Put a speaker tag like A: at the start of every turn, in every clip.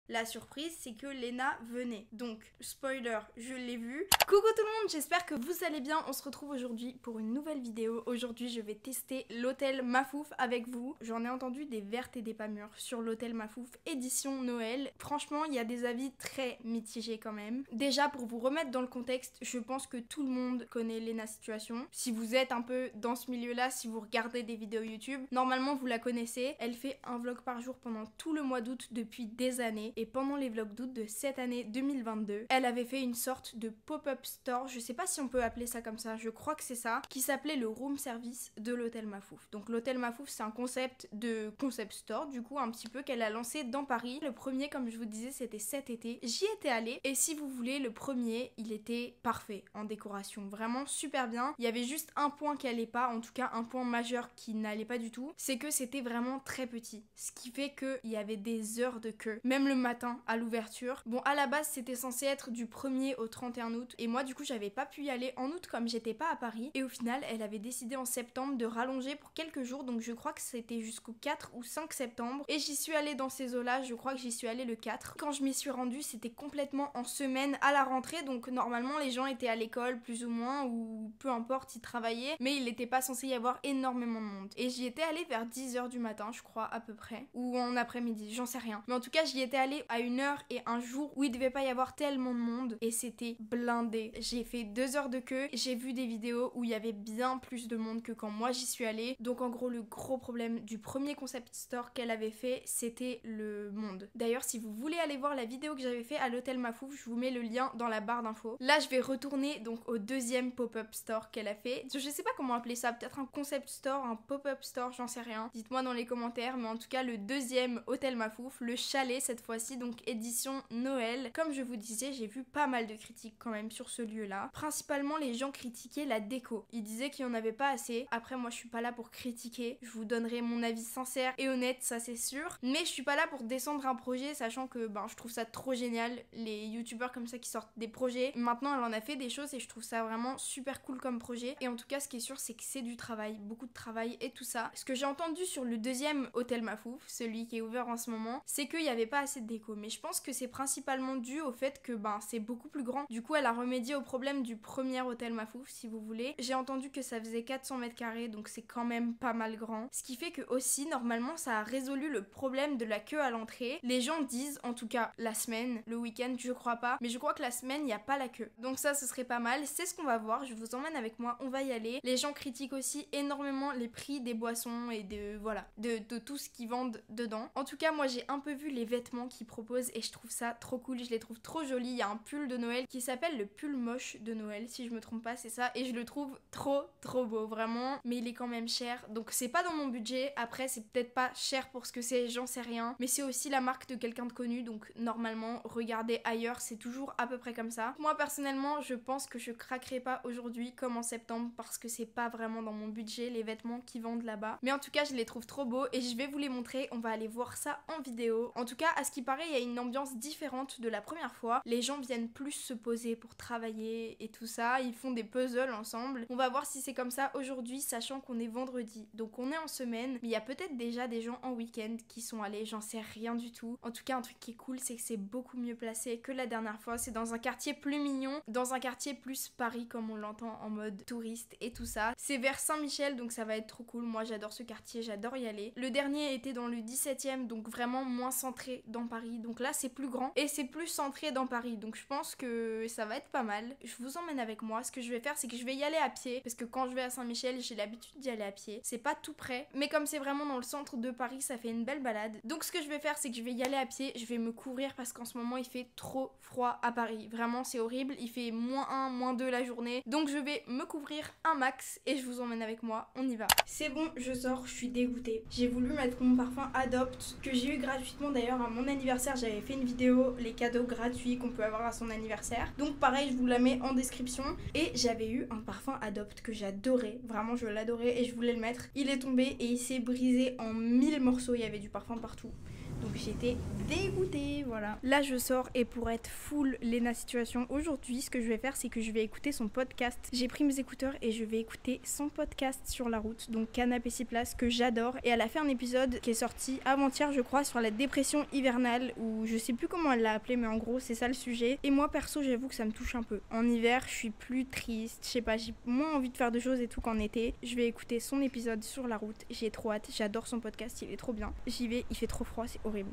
A: La surprise, c'est que Lena venait. Donc, spoiler, je l'ai vu. Coucou tout le monde, j'espère que vous allez bien. On se retrouve aujourd'hui pour une nouvelle vidéo. Aujourd'hui, je vais tester l'hôtel Mafouf avec vous. J'en ai entendu des vertes et des pas mûres sur l'hôtel Mafouf édition Noël. Franchement, il y a des avis très mitigés quand même. Déjà, pour vous remettre dans le contexte, je pense que tout le monde connaît Lena Situation. Si vous êtes un peu dans ce milieu-là, si vous regardez des vidéos YouTube, normalement vous la connaissez. Elle fait un vlog par jour pendant tout le mois d'août depuis des années. Et pendant les vlogs d'août de cette année 2022, elle avait fait une sorte de pop-up store, je sais pas si on peut appeler ça comme ça, je crois que c'est ça, qui s'appelait le room service de l'hôtel Mafouf. Donc l'hôtel Mafouf, c'est un concept de concept store, du coup un petit peu qu'elle a lancé dans Paris. Le premier, comme je vous disais, c'était cet été. J'y étais allée et si vous voulez, le premier, il était parfait en décoration, vraiment super bien. Il y avait juste un point qui allait pas, en tout cas un point majeur qui n'allait pas du tout, c'est que c'était vraiment très petit, ce qui fait qu'il y avait des heures de queue, même le matin à l'ouverture. Bon, à la base c'était censé être du 1er au 31 août et moi du coup j'avais pas pu y aller en août comme j'étais pas à Paris, et au final elle avait décidé en septembre de rallonger pour quelques jours, donc je crois que c'était jusqu'au 4 ou 5 septembre et j'y suis allée dans ces eaux là, je crois que j'y suis allée le 4. Quand je m'y suis rendue, c'était complètement en semaine à la rentrée, donc normalement les gens étaient à l'école plus ou moins, ou peu importe, ils travaillaient, mais il n'était pas censé y avoir énormément de monde. Et j'y étais allée vers 10h du matin je crois à peu près, ou en après-midi, j'en sais rien, mais en tout cas j'y étais allée à une heure et un jour où il devait pas y avoir tellement de monde et c'était blindé. J'ai fait 2 heures de queue, j'ai vu des vidéos où il y avait bien plus de monde que quand moi j'y suis allée. Donc en gros le gros problème du premier concept store qu'elle avait fait, c'était le monde. D'ailleurs si vous voulez aller voir la vidéo que j'avais fait à l'hôtel Mafouf, je vous mets le lien dans la barre d'infos. Là je vais retourner donc au deuxième pop-up store qu'elle a fait. Je sais pas comment appeler ça, peut-être un concept store, un pop-up store, j'en sais rien. Dites-moi dans les commentaires, mais en tout cas le deuxième hôtel Mafouf, le chalet cette fois-ci, donc édition Noël. Comme je vous disais, j'ai vu pas mal de critiques quand même sur ce lieu-là. Principalement les gens critiquaient la déco. Ils disaient qu'il y en avait pas assez. Après moi je suis pas là pour critiquer, je vous donnerai mon avis sincère et honnête, ça c'est sûr. Mais je suis pas là pour descendre un projet, sachant que je trouve ça trop génial, les youtubeurs comme ça qui sortent des projets. Maintenant elle en a fait des choses et je trouve ça vraiment super cool comme projet. Et en tout cas ce qui est sûr c'est que c'est du travail, beaucoup de travail et tout ça. Ce que j'ai entendu sur le deuxième hôtel Mafouf, celui qui est ouvert en ce moment, c'est qu'il y avait pas assez de déco. Mais je pense que c'est principalement dû au fait que c'est beaucoup plus grand. Du coup elle a remédié au problème du premier hôtel Mafouf si vous voulez. J'ai entendu que ça faisait 400 mètres carrés, donc c'est quand même pas mal grand. Ce qui fait que aussi normalement ça a résolu le problème de la queue à l'entrée. Les gens disent, en tout cas la semaine, le week-end je crois pas, mais je crois que la semaine il n'y a pas la queue. Donc ça ce serait pas mal, c'est ce qu'on va voir, je vous emmène avec moi, on va y aller. Les gens critiquent aussi énormément les prix des boissons et de tout ce qu'ils vendent dedans. En tout cas moi j'ai un peu vu les vêtements qu'ils proposent et je trouve ça trop cool, je les trouve trop jolis. Il y a un pull de Noël qui s'appelle le pull moche de Noël, si je me trompe pas, c'est ça, et je le trouve trop beau vraiment, mais il est quand même cher, donc c'est pas dans mon budget. Après c'est peut-être pas cher pour ce que c'est, j'en sais rien, mais c'est aussi la marque de quelqu'un de connu, donc normalement regardez ailleurs, c'est toujours à peu près comme ça. Moi personnellement je pense que je craquerai pas aujourd'hui comme en septembre parce que c'est pas vraiment dans mon budget les vêtements qu'ils vendent là-bas, mais en tout cas je les trouve trop beaux et je vais vous les montrer, on va aller voir ça en vidéo. En tout cas à ce qui paraît il y a une ambiance différente de la première fois, les gens viennent plus se poser pour travailler et tout ça, ils font des puzzles ensemble. On va voir si c'est comme ça aujourd'hui, sachant qu'on est vendredi, donc on est en semaine, mais il y a peut-être déjà des gens en week-end qui sont allés, j'en sais rien du tout. En tout cas un truc qui est cool c'est que c'est beaucoup mieux placé que la dernière fois, c'est dans un quartier plus mignon, dans un quartier plus Paris comme on l'entend en mode touriste et tout ça. C'est vers Saint-Michel donc ça va être trop cool, moi j'adore ce quartier, j'adore y aller. Le dernier était dans le 17e donc vraiment moins centré dans Paris, donc là c'est plus grand et c'est plus centré dans Paris, donc je pense que ça va être pas mal. Je vous emmène avec moi, ce que je vais faire c'est que je vais y aller à pied parce que quand je vais à Saint-Michel j'ai l'habitude d'y aller à pied, c'est pas tout près mais comme c'est vraiment dans le centre de Paris ça fait une belle balade. Donc ce que je vais faire c'est que je vais y aller à pied, je vais me couvrir parce qu'en ce moment il fait trop froid à Paris, vraiment c'est horrible, il fait -1, -2 la journée, donc je vais me couvrir un max et je vous emmène avec moi, on y va. C'est bon, je sors, je suis dégoûtée. J'ai voulu mettre mon parfum Adopt que j'ai eu gratuitement d'ailleurs à mon anniversaire, j'avais fait une vidéo les cadeaux gratuits qu'on peut avoir à son anniversaire, donc pareil je vous la mets en description, et j'avais eu un parfum Adopt que j'adorais, vraiment je l'adorais et je voulais le mettre, il est tombé et il s'est brisé en 1000 morceaux, il y avait du parfum partout. Donc j'étais dégoûtée, voilà. Là je sors et pour être full Léna situation aujourd'hui, ce que je vais faire c'est que je vais écouter son podcast. J'ai pris mes écouteurs et je vais écouter son podcast sur la route, donc Canapé 6 places, que j'adore. Et elle a fait un épisode qui est sorti avant-hier je crois sur la dépression hivernale, ou je sais plus comment elle l'a appelé, mais en gros c'est ça le sujet. Et moi perso j'avoue que ça me touche un peu. En hiver je suis plus triste, je sais pas, j'ai moins envie de faire de choses et tout qu'en été. Je vais écouter son épisode sur la route, j'ai trop hâte, j'adore son podcast, il est trop bien. J'y vais, il fait trop froid, c'est horrible.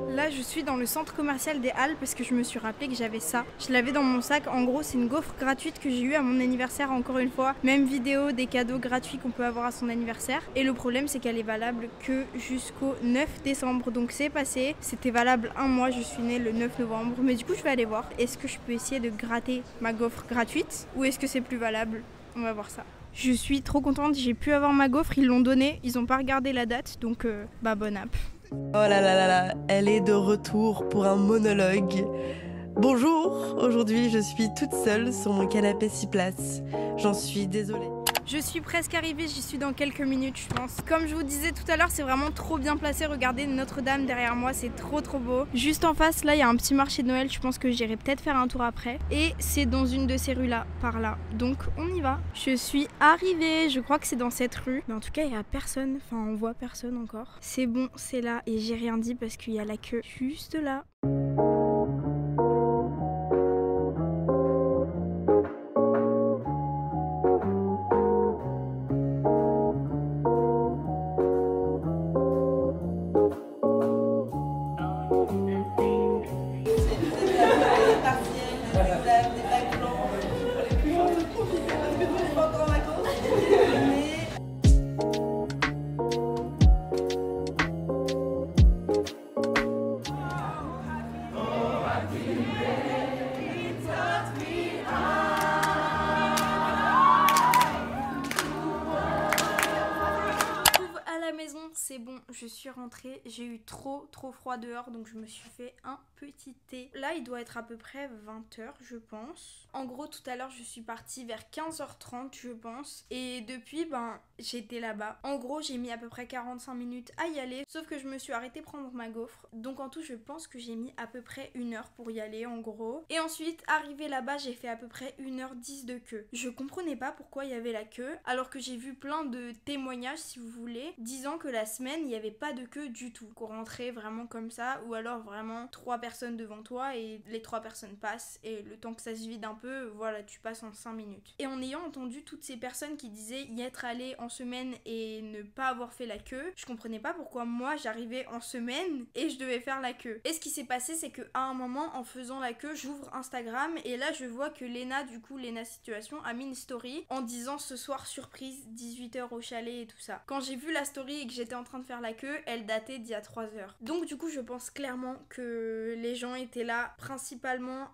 A: Là je suis dans le centre commercial des Halles parce que je me suis rappelé que j'avais ça. Je l'avais dans mon sac, en gros c'est une gaufre gratuite que j'ai eue à mon anniversaire encore une fois. Même vidéo des cadeaux gratuits qu'on peut avoir à son anniversaire. Et le problème c'est qu'elle est valable que jusqu'au 9 décembre. Donc c'est passé, c'était valable un mois, je suis née le 9 novembre. Mais du coup je vais aller voir, est-ce que je peux essayer de gratter ma gaufre gratuite ou est-ce que c'est plus valable? On va voir ça. Je suis trop contente, j'ai pu avoir ma gaufre, ils l'ont donnée, ils ont pas regardé la date, donc bonne app.
B: Oh là là là là, elle est de retour pour un monologue. Bonjour, aujourd'hui je suis toute seule sur mon canapé 6 places. J'en suis désolée.
A: Je suis presque arrivée, j'y suis dans quelques minutes je pense. Comme je vous disais tout à l'heure, c'est vraiment trop bien placé. Regardez Notre-Dame derrière moi, c'est trop beau. Juste en face, là, il y a un petit marché de Noël. Je pense que j'irai peut-être faire un tour après. Et c'est dans une de ces rues-là, par là. Donc on y va. Je suis arrivée, je crois que c'est dans cette rue. Mais en tout cas, il n'y a personne. Enfin, on voit personne encore. C'est bon, c'est là. Et j'ai rien dit parce qu'il y a la queue juste là. C'est bon, je suis rentrée, j'ai eu trop froid dehors donc je me suis fait un petit thé. Là il doit être à peu près 20h je pense. En gros tout à l'heure je suis partie vers 15h30 je pense et depuis j'étais là-bas. En gros j'ai mis à peu près 45 minutes à y aller sauf que je me suis arrêtée prendre ma gaufre. Donc en tout je pense que j'ai mis à peu près 1 heure pour y aller en gros. Et ensuite arrivé là-bas j'ai fait à peu près 1h10 de queue. Je comprenais pas pourquoi il y avait la queue alors que j'ai vu plein de témoignages si vous voulez disant que la semaine il n'y avait pas de queue du tout, qu'on rentrait vraiment comme ça ou alors vraiment 3 personnes devant toi et les 3 personnes passent et le temps que ça se vide un peu, voilà tu passes en 5 minutes. Et en ayant entendu toutes ces personnes qui disaient y être allées en semaine et ne pas avoir fait la queue, je comprenais pas pourquoi moi j'arrivais en semaine et je devais faire la queue. Et ce qui s'est passé c'est que à un moment en faisant la queue j'ouvre Instagram et là je vois que Léna situation a mis une story en disant ce soir surprise 18h au chalet et tout ça. Quand j'ai vu la story et que j'étais en train de faire la queue, elle datait d'il y a 3 heures. Donc du coup je pense clairement que les gens étaient là principalement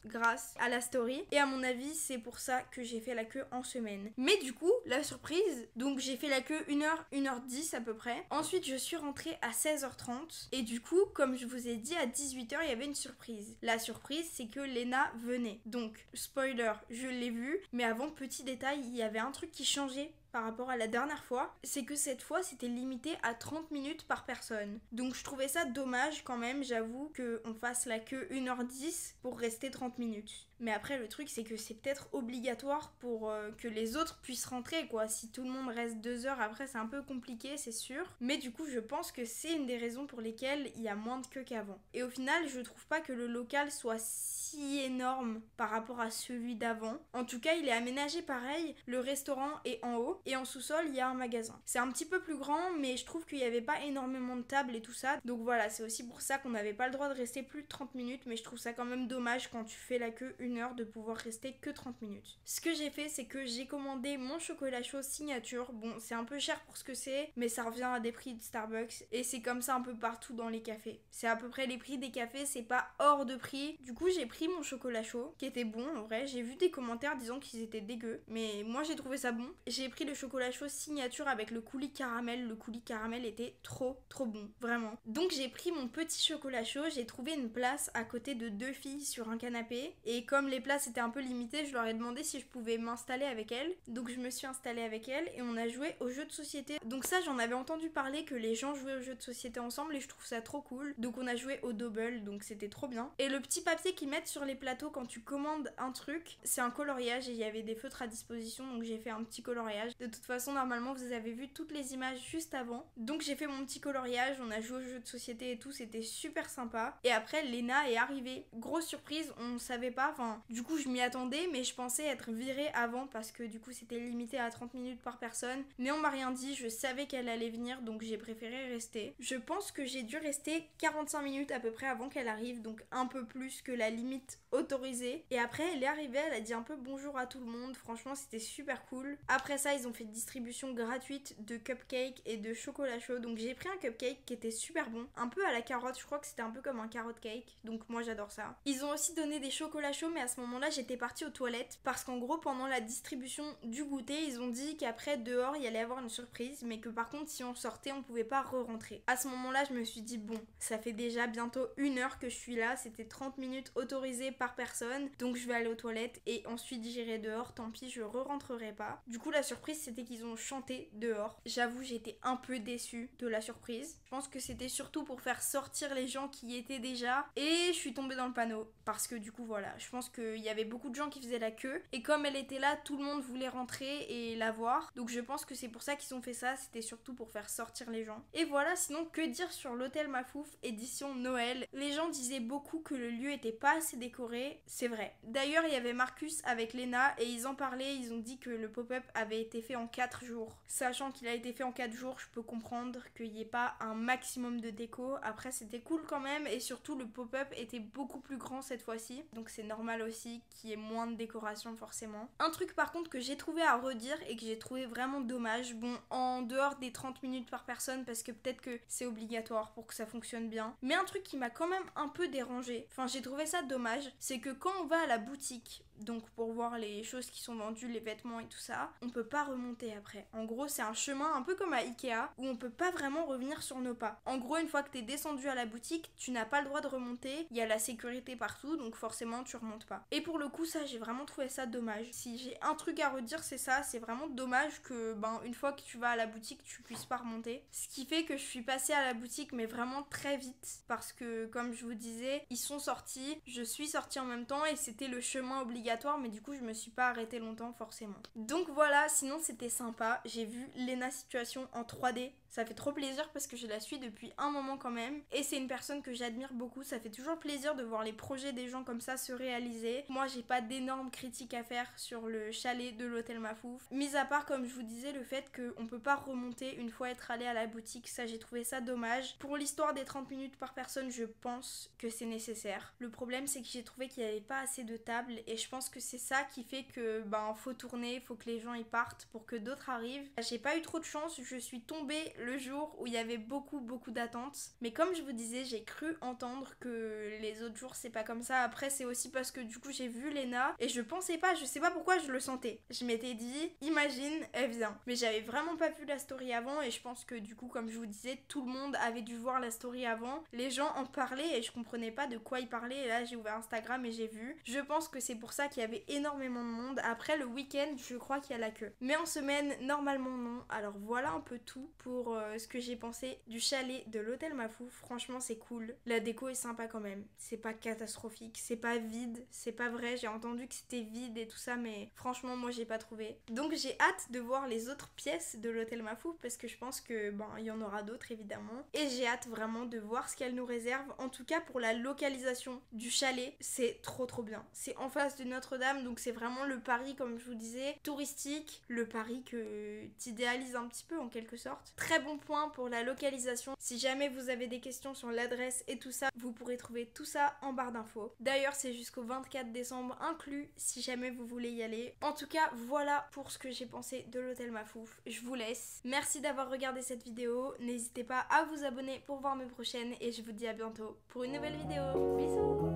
A: grâce à la story et à mon avis c'est pour ça que j'ai fait la queue en semaine. Mais du coup la surprise, donc j'ai fait la queue 1h, 1h10 à peu près. Ensuite je suis rentrée à 16h30 et du coup comme je vous ai dit à 18h il y avait une surprise. La surprise c'est que Léna venait. Donc spoiler, je l'ai vue, mais avant petit détail, il y avait un truc qui changeait par rapport à la dernière fois, c'est que cette fois c'était limité à 30 minutes par personne. Donc je trouvais ça dommage quand même, j'avoue qu'on fasse la queue 1h10 pour rester 30 minutes. Mais après le truc c'est que c'est peut-être obligatoire pour que les autres puissent rentrer quoi. Si tout le monde reste 2 heures après c'est un peu compliqué c'est sûr. Mais du coup je pense que c'est une des raisons pour lesquelles il y a moins de queue qu'avant. Et au final je trouve pas que le local soit si énorme par rapport à celui d'avant. En tout cas il est aménagé pareil, le restaurant est en haut et en sous-sol il y a un magasin. C'est un petit peu plus grand mais je trouve qu'il n'y avait pas énormément de tables et tout ça. Donc voilà, c'est aussi pour ça qu'on n'avait pas le droit de rester plus de 30 minutes mais je trouve ça quand même dommage quand tu fais la queue 1 heure de pouvoir rester que 30 minutes. Ce que j'ai fait c'est que j'ai commandé mon chocolat chaud signature. Bon c'est un peu cher pour ce que c'est mais ça revient à des prix de Starbucks et c'est comme ça un peu partout dans les cafés. C'est à peu près les prix des cafés, c'est pas hors de prix. Du coup j'ai pris mon chocolat chaud qui était bon en vrai. J'ai vu des commentaires disant qu'ils étaient dégueux mais moi j'ai trouvé ça bon. J'ai pris le le chocolat chaud signature avec le coulis caramel. Le coulis caramel était trop bon, vraiment. Donc j'ai pris mon petit chocolat chaud, j'ai trouvé une place à côté de 2 filles sur un canapé. Et comme les places étaient un peu limitées, je leur ai demandé si je pouvais m'installer avec elles. Donc je me suis installée avec elles et on a joué aux jeux de société. Donc ça, j'en avais entendu parler que les gens jouaient aux jeux de société ensemble et je trouve ça trop cool. Donc on a joué au double, donc c'était trop bien. Et le petit papier qu'ils mettent sur les plateaux quand tu commandes un truc, c'est un coloriage et il y avait des feutres à disposition, donc j'ai fait un petit coloriage. De toute façon, normalement, vous avez vu toutes les images juste avant. Donc j'ai fait mon petit coloriage, on a joué aux jeux de société et tout, c'était super sympa. Et après, Léna est arrivée. Grosse surprise, on savait pas, enfin, du coup je m'y attendais, mais je pensais être virée avant parce que du coup c'était limité à 30 minutes par personne. Mais on m'a rien dit, je savais qu'elle allait venir, donc j'ai préféré rester. Je pense que j'ai dû rester 45 minutes à peu près avant qu'elle arrive, donc un peu plus que la limite autorisée. Et après elle est arrivée, elle a dit un peu bonjour à tout le monde, franchement c'était super cool. Après ça ils ont fait distribution gratuite de cupcakes et de chocolat chaud, donc j'ai pris un cupcake qui était super bon, un peu à la carotte, je crois que c'était un peu comme un carotte cake, donc moi j'adore ça. Ils ont aussi donné des chocolats chauds, mais à ce moment-là j'étais partie aux toilettes parce qu'en gros pendant la distribution du goûter ils ont dit qu'après dehors il y allait avoir une surprise, mais que par contre si on sortait on pouvait pas re-rentrer. À ce moment-là je me suis dit bon, ça fait déjà bientôt 1 heure que je suis là, c'était 30 minutes autorisées par personne, donc je vais aller aux toilettes et ensuite j'irai dehors, tant pis je re-rentrerai pas. Du coup la surprise c'était qu'ils ont chanté dehors. J'avoue j'étais un peu déçue de la surprise. Je pense que c'était surtout pour faire sortir les gens qui y étaient déjà et je suis tombée dans le panneau parce que du coup voilà, je pense qu'il y avait beaucoup de gens qui faisaient la queue et comme elle était là, tout le monde voulait rentrer et la voir. Donc je pense que c'est pour ça qu'ils ont fait ça, c'était surtout pour faire sortir les gens. Et voilà, sinon que dire sur l'hôtel Mafouf édition Noël? Les gens disaient beaucoup que le lieu était pas assez décoré, c'est vrai. D'ailleurs, il y avait Marcus avec Léna et ils en parlaient, ils ont dit que le pop-up avait été fait en 4 jours. Sachant qu'il a été fait en 4 jours, je peux comprendre qu'il n'y ait pas un maximum de déco. Après, c'était cool quand même et surtout le pop-up était beaucoup plus grand cette fois-ci. Donc c'est normal aussi qu'il y ait moins de décoration forcément. Un truc par contre que j'ai trouvé à redire et que j'ai trouvé vraiment dommage, bon en dehors des 30 minutes par personne parce que peut-être que c'est obligatoire pour que ça fonctionne bien, mais un truc qui m'a quand même un peu dérangé, enfin j'ai trouvé ça dommage, c'est que quand on va à la boutique, donc pour voir les choses qui sont vendues, les vêtements et tout ça, on peut pas remonter après. En gros c'est un chemin un peu comme à Ikea où on peut pas vraiment revenir sur nos pas. En gros une fois que t'es descendu à la boutique, tu n'as pas le droit de remonter, il y a la sécurité partout donc forcément tu remontes pas. Et pour le coup ça j'ai vraiment trouvé ça dommage. Si j'ai un truc à redire c'est ça, c'est vraiment dommage que une fois que tu vas à la boutique tu puisses pas remonter. Ce qui fait que je suis passée à la boutique mais vraiment très vite parce que comme je vous disais, ils sont sortis, je suis sortie en même temps et c'était le chemin obligatoire mais du coup je me suis pas arrêtée longtemps forcément. Donc voilà, sinon c'était sympa. J'ai vu Léna Situation en 3D. Ça fait trop plaisir parce que je la suis depuis un moment quand même et c'est une personne que j'admire beaucoup. Ça fait toujours plaisir de voir les projets des gens comme ça se réaliser. Moi j'ai pas d'énormes critiques à faire sur le chalet de l'hôtel Mafouf, mis à part comme je vous disais le fait qu'on peut pas remonter une fois être allé à la boutique. Ça j'ai trouvé ça dommage. Pour l'histoire des 30 minutes par personne je pense que c'est nécessaire. Le problème c'est que j'ai trouvé qu'il n'y avait pas assez de tables et je pense que c'est ça qui fait que faut tourner, faut que les gens y partent pour que d'autres arrivent. J'ai pas eu trop de chance, je suis tombée le jour où il y avait beaucoup d'attentes. Mais comme je vous disais, j'ai cru entendre que les autres jours c'est pas comme ça. Après c'est aussi parce que du coup j'ai vu Léna et je pensais pas, je sais pas pourquoi je le sentais. Je m'étais dit, imagine, elle vient. Mais j'avais vraiment pas vu la story avant et je pense que du coup comme je vous disais, tout le monde avait dû voir la story avant. Les gens en parlaient et je comprenais pas de quoi ils parlaient et là j'ai ouvert Instagram et j'ai vu. Je pense que c'est pour ça qu'il y avait énormément de monde. Après le week-end, je crois qu'il y a la queue. Mais en semaine, normalement non. Alors voilà un peu tout pour ce que j'ai pensé du chalet de l'hôtel Mafouf. Franchement c'est cool. La déco est sympa quand même. C'est pas catastrophique, c'est pas vide, c'est pas vrai. J'ai entendu que c'était vide et tout ça mais franchement moi j'ai pas trouvé. Donc j'ai hâte de voir les autres pièces de l'hôtel Mafouf parce que je pense que il y en aura d'autres évidemment. Et j'ai hâte vraiment de voir ce qu'elle nous réserve. En tout cas pour la localisation du chalet, c'est trop bien. C'est en face de Notre-Dame donc c'est vraiment le Paris comme je vous disais, touristique, le Paris que t'idéalises un petit peu en quelque sorte. Très bon point pour la localisation. Si jamais vous avez des questions sur l'adresse et tout ça, vous pourrez trouver tout ça en barre d'infos. D'ailleurs c'est jusqu'au 24 décembre inclus si jamais vous voulez y aller. En tout cas voilà pour ce que j'ai pensé de l'hôtel Mafouf. Je vous laisse. Merci d'avoir regardé cette vidéo. N'hésitez pas à vous abonner pour voir mes prochaines et je vous dis à bientôt pour une nouvelle vidéo. Bisous.